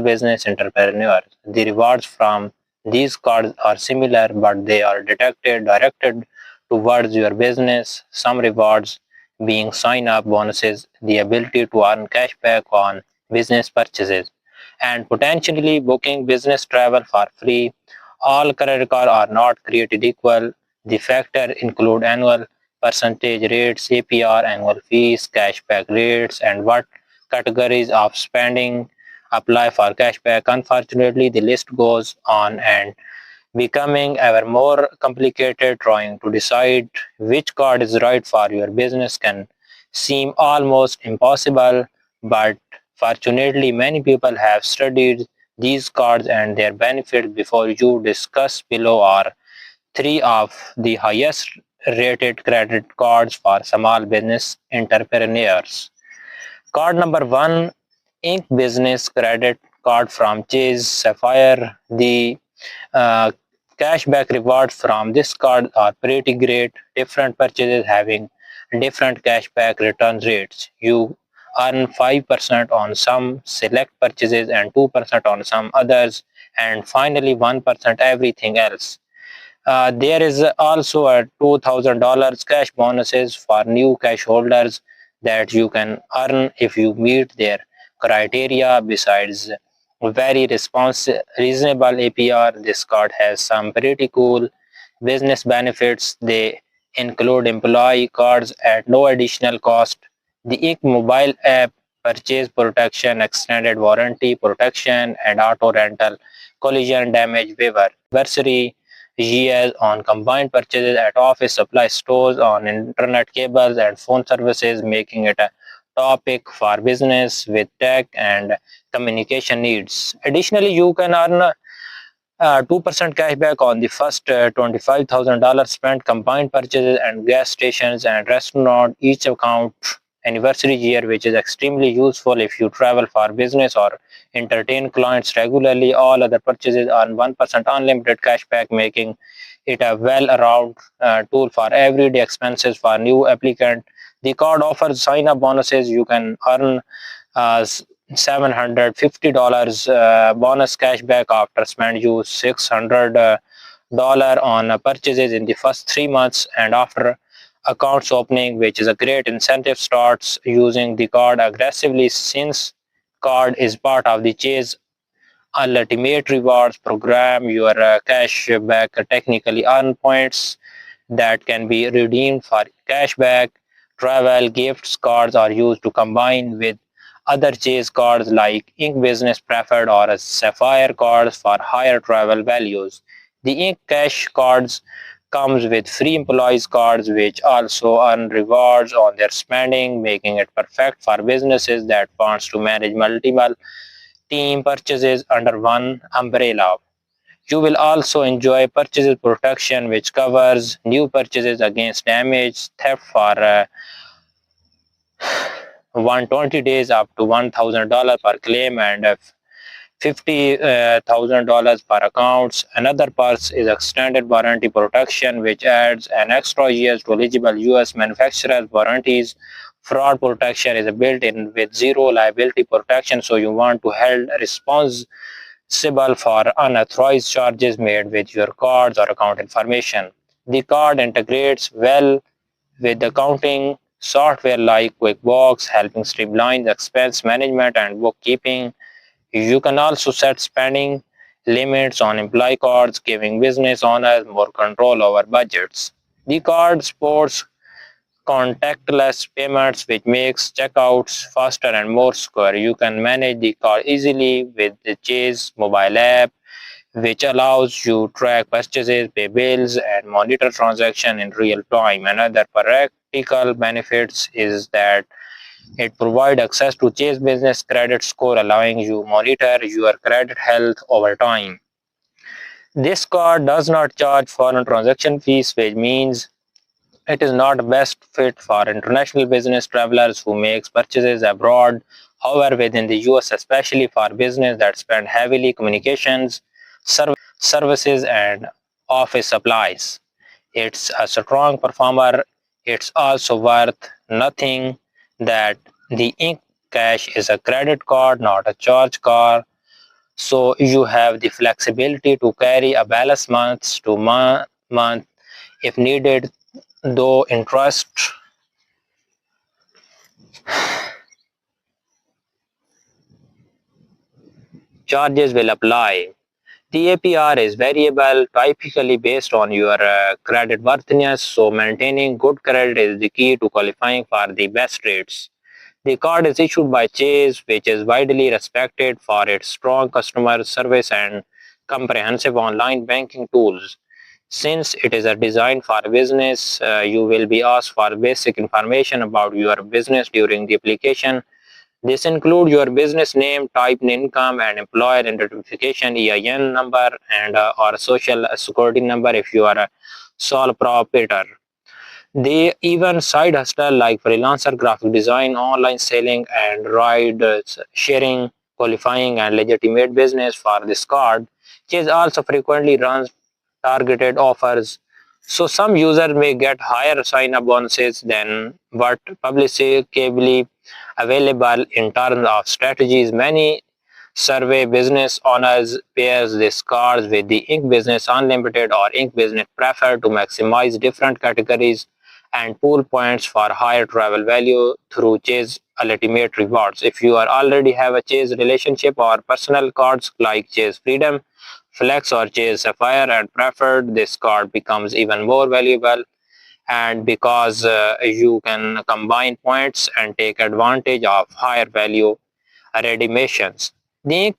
business entrepreneurs. The rewards from these cards are similar, but they are directed towards your business. Some rewards being sign-up bonuses, the ability to earn cashback on business purchases, and potentially booking business travel for free. All credit cards are not created equal. The factors include annual percentage rates, APR, annual fees, cashback rates, and what categories of spending apply for cashback. Unfortunately, the list goes on and becoming ever more complicated. Trying to decide which card is right for your business can seem almost impossible, but fortunately, many people have studied these cards and their benefits. Before you discuss below are three of the highest rated credit cards for small business entrepreneurs. Card number one, Inc. Business Credit Card from Chase Sapphire. The uh, cashback rewards from this card are pretty great. Different purchases having different cashback return rates. You earn 5% on some select purchases and 2% on some others, and finally 1% everything else. There is also a $2,000 cash bonuses for new cash holders that you can earn if you meet their criteria. Besides very reasonable APR, this card has some pretty cool business benefits. They include employee cards at no additional cost, the IC mobile app, purchase protection, extended warranty protection, and auto rental collision damage waiver. Anniversary years on combined purchases at office supply stores, on internet cables and phone services, making it a topic for business with tech and communication needs. Additionally, you can earn 2% cashback on the first $25,000 spent combined purchases and gas stations and restaurant each account anniversary year, which is extremely useful if you travel for business or entertain clients regularly. All other purchases earn 1% unlimited cashback, making it a well-rounded tool for everyday expenses for new applicant. The card offers sign-up bonuses. You can earn uh, $750 bonus cashback after spend you $600 on purchases in the first 3 months, and after accounts opening, which is a great incentive. Starts using the card aggressively since card is part of the Chase Ultimate Rewards program. Your cashback technically earn points that can be redeemed for cashback. Travel gifts cards are used to combine with other Chase cards like Ink Business Preferred or Sapphire cards for higher travel values. The Ink Cash cards comes with free employees cards which also earn rewards on their spending, making it perfect for businesses that wants to manage multiple team purchases under one umbrella. You will also enjoy purchases protection, which covers new purchases against damage, theft for 120 days up to $1,000 per claim, and $50,000 per accounts. Another perk is extended warranty protection, which adds an extra year to eligible US manufacturers warranties. Fraud protection is built in with zero liability protection, so you want to held responsible for unauthorized charges made with your cards or account information. The card integrates well with accounting software like QuickBooks, helping streamline the expense management and bookkeeping. You can also set spending limits on employee cards, giving business owners more control over budgets. The card supports contactless payments, which makes checkouts faster and more secure. You can manage the card easily with the Chase mobile app, which allows you to track purchases, pay bills, and monitor transactions in real time. Another practical benefits is that it provides access to Chase Business Credit Score, allowing you to monitor your credit health over time. This card does not charge foreign transaction fees, which means it is not the best fit for international business travelers who make purchases abroad. However, within the US, especially for business that spend heavily communications, services, and office supplies, it's a strong performer. It's also worth nothing that the Ink Cash is a credit card, not a charge card. So you have the flexibility to carry a balance month to month if needed, though interest charges will apply. The APR is variable, typically based on your credit worthiness, so maintaining good credit is the key to qualifying for the best rates. The card is issued by Chase, which is widely respected for its strong customer service and comprehensive online banking tools. Since it is a design for business, you will be asked for basic information about your business during the application. This includes your business name, type, income, and employer identification, EIN number, and or social security number if you are a sole proprietor. They even side hustle like freelancer, graphic design, online selling, and ride sharing, qualifying, and legitimate business for this card. Chase also frequently runs targeted offers. So some users may get higher sign-up bonuses than what publicly available in terms of strategies. Many survey business owners pairs these cards with the Ink Business Unlimited or Ink Business Preferred to maximize different categories and pool points for higher travel value through Chase Ultimate Rewards. If you are already have a Chase relationship or personal cards like Chase Freedom, Flex or Chase Sapphire and Preferred, this card becomes even more valuable and because you can combine points and take advantage of higher value redeemations. The Ink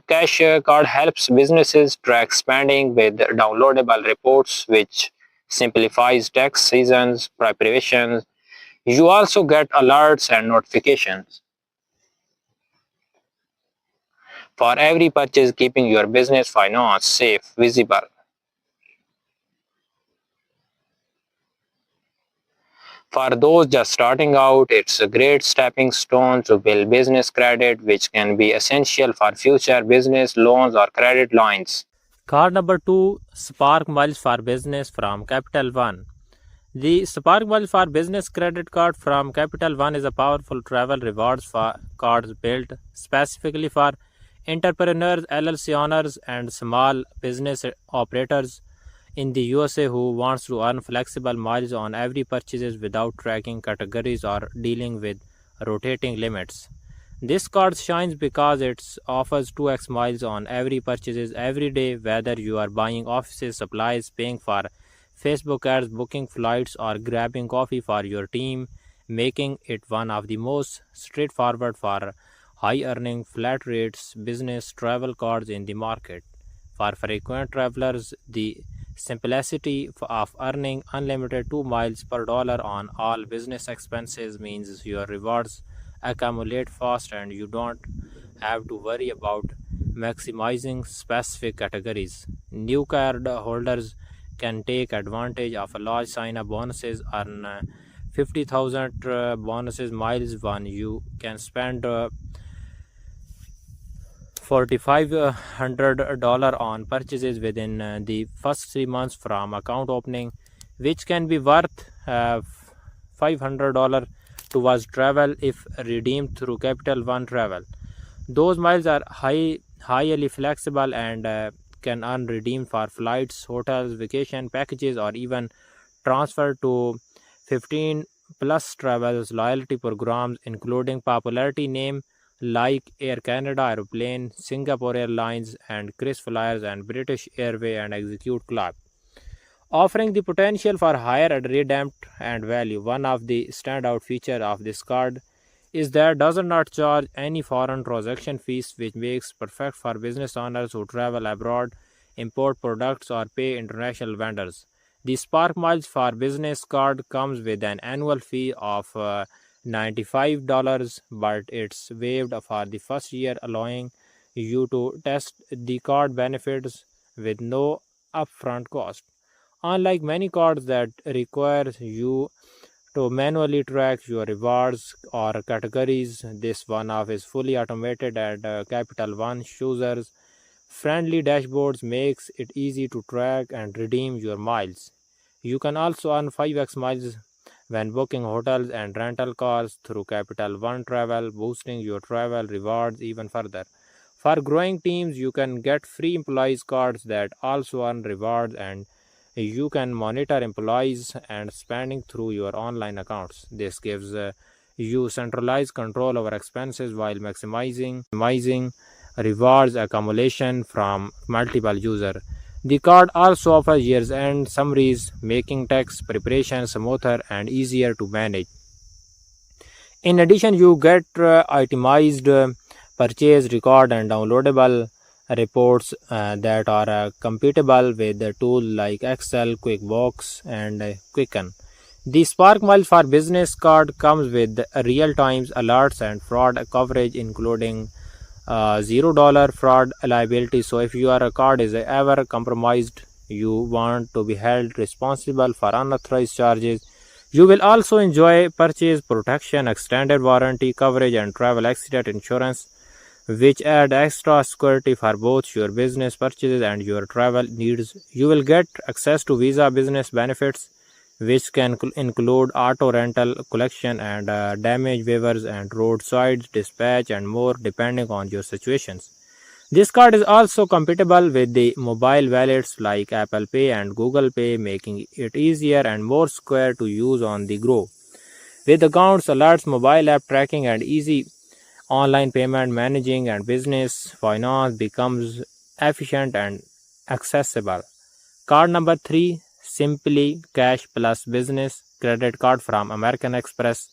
Cash card helps businesses track spending with downloadable reports, which simplifies tax seasons preparations. You also get alerts and notifications for every purchase, keeping your business finance safe, visible. For those just starting out, it's a great stepping stone to build business credit, which can be essential for future business loans or credit lines. Card number 2, Spark Miles for Business from Capital One. The Spark Miles for Business credit card from Capital One is a powerful travel rewards card built specifically for entrepreneurs, LLC owners, and small business operators in the USA who wants to earn flexible miles on every purchases without tracking categories or dealing with rotating limits. This card shines because it offers 2x miles on every purchases every day, whether you are buying office supplies, paying for Facebook ads, booking flights, or grabbing coffee for your team, making it one of the most straightforward for high earning flat rates business travel cards in the market. For frequent travelers, the simplicity of earning unlimited 2 miles per dollar on all business expenses means your rewards accumulate fast and you don't have to worry about maximizing specific categories. New card holders can take advantage of a large sign-up bonuses, earn 50,000 bonuses miles when you can spend $4,500 on purchases within the first 3 months from account opening, which can be worth $500 towards travel if redeemed through Capital One Travel. Those miles are highly flexible and can earn redeemed for flights, hotels, vacation packages, or even transfer to 15 plus travels loyalty programs, including popularity name like Air Canada, Aeroplane, Singapore Airlines, and KrisFlyers and British Airways and Execute Club, offering the potential for higher redemption and value. One of the standout features of this card is that it does not charge any foreign transaction fees, which makes perfect for business owners who travel abroad, import products, or pay international vendors. The Spark Miles for Business card comes with an annual fee of $95, but it's waived for the first year, allowing you to test the card benefits with no upfront cost. Unlike many cards that require you to manually track your rewards or categories, this one off is fully automated and Capital One users friendly dashboards makes it easy to track and redeem your miles. You can also earn 5x miles when booking hotels and rental cars through Capital One Travel, boosting your travel rewards even further. For growing teams, you can get free employees cards that also earn rewards, and you can monitor employees and spending through your online accounts. This gives you centralized control over expenses while maximizing rewards accumulation from multiple users. The card also offers year's end summaries, making tax preparation smoother and easier to manage. In addition, you get itemized purchase record and downloadable reports that are compatible with the tool like Excel, QuickBooks, and Quicken. The Spark Miles for Business card comes with real-time alerts and fraud coverage, including $0 fraud liability. So, if your card is ever compromised, you want to be held responsible for unauthorized charges. You will also enjoy purchase protection, extended warranty coverage, and travel accident insurance, which add extra security for both your business purchases and your travel needs. You will get access to Visa business benefits, which can include auto rental collection and damage waivers and roadside dispatch and more, depending on your situations. This card is also compatible with the mobile wallets like Apple Pay and Google Pay, making it easier and more secure to use on the go. With accounts, alerts, mobile app tracking, and easy online payment managing and business finance becomes efficient and accessible. Card number 3, Simply Cash Plus Business Credit Card from American Express.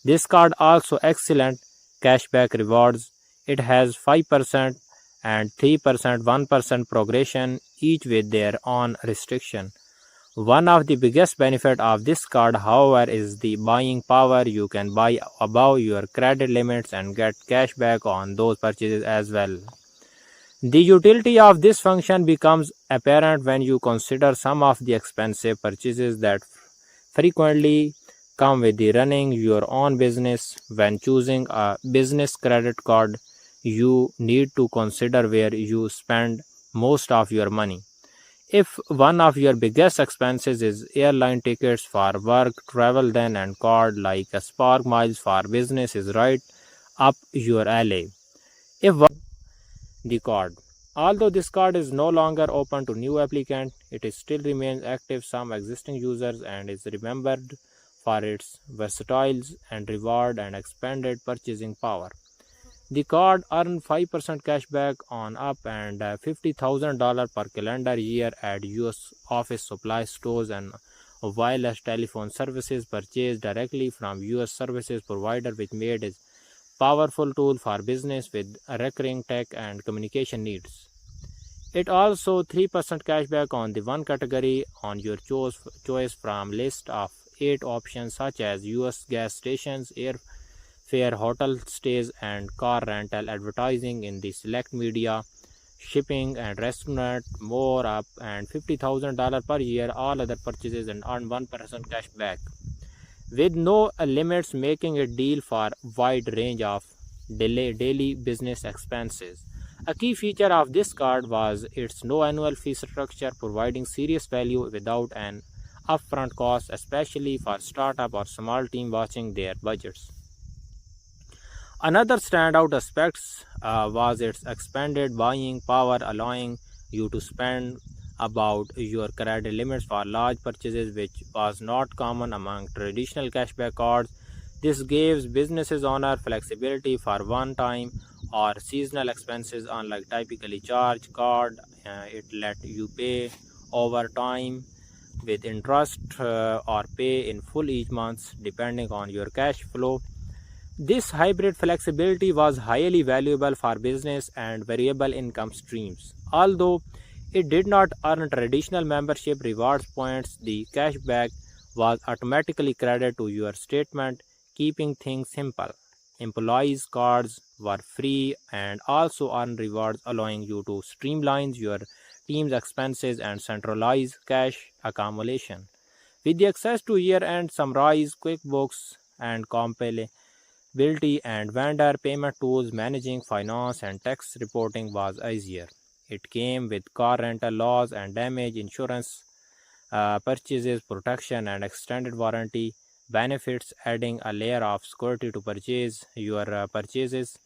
This card also excellent cashback rewards. It has 5% and 3%, 1% progression, each with their own restriction. One of the biggest benefits of this card, however, is the buying power. You can buy above your credit limits and get cash back on those purchases as well. The utility of this function becomes apparent when you consider some of the expensive purchases that frequently come with the running your own business. When choosing a business credit card, you need to consider where you spend most of your money. If one of your biggest expenses is airline tickets for work travel, then a card like a Spark Miles for Business is right up your alley. If the card. Although this card is no longer open to new applicants, it is still remains active some existing users and is remembered for its versatile and reward and expanded purchasing power. The card earned 5% cashback on up and $50,000 per calendar year at US office supply stores and wireless telephone services purchased directly from US services provider, which made it powerful tool for business with recurring tech and communication needs. It also 3% cashback on the one category on your choice from list of 8 options such as US gas stations, airfare, hotel stays, and car rental, advertising in the select media, shipping and restaurant, more up and $50,000 per year, all other purchases and earn 1% cashback with no limits, making it deal for wide range of daily business expenses. A key feature of this card was its no annual fee structure, providing serious value without an upfront cost, especially for startup or small team watching their budgets. Another standout aspect was its expanded buying power, allowing you to spend about your credit limits for large purchases, which was not common among traditional cashback cards. This gives businesses owner flexibility for one-time or seasonal expenses, unlike typically charge card. It let you pay over time with interest or pay in full each month, depending on your cash flow. This hybrid flexibility was highly valuable for business and variable income streams. Although it did not earn traditional membership rewards points, the cashback was automatically credited to your statement, keeping things simple. Employees' cards were free and also earn rewards, allowing you to streamline your team's expenses and centralize cash accumulation. With the access to year-end summarize, QuickBooks, and compatibility and vendor payment tools, managing finance and tax reporting was easier. It came with car rental laws and damage insurance, purchases protection, and extended warranty benefits, adding a layer of security to purchase your purchases.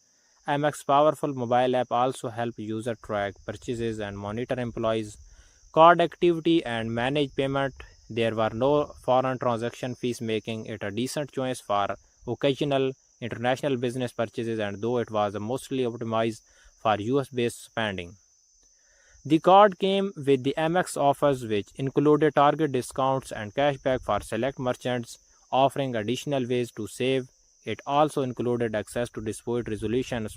Amex powerful mobile app also help user track purchases and monitor employees' card activity and manage payment. There were no foreign transaction fees, making it a decent choice for occasional international business purchases, and though it was mostly optimized for US based spending. The card came with the Amex offers, which included target discounts and cashback for select merchants, offering additional ways to save. It also included access to dispute resolution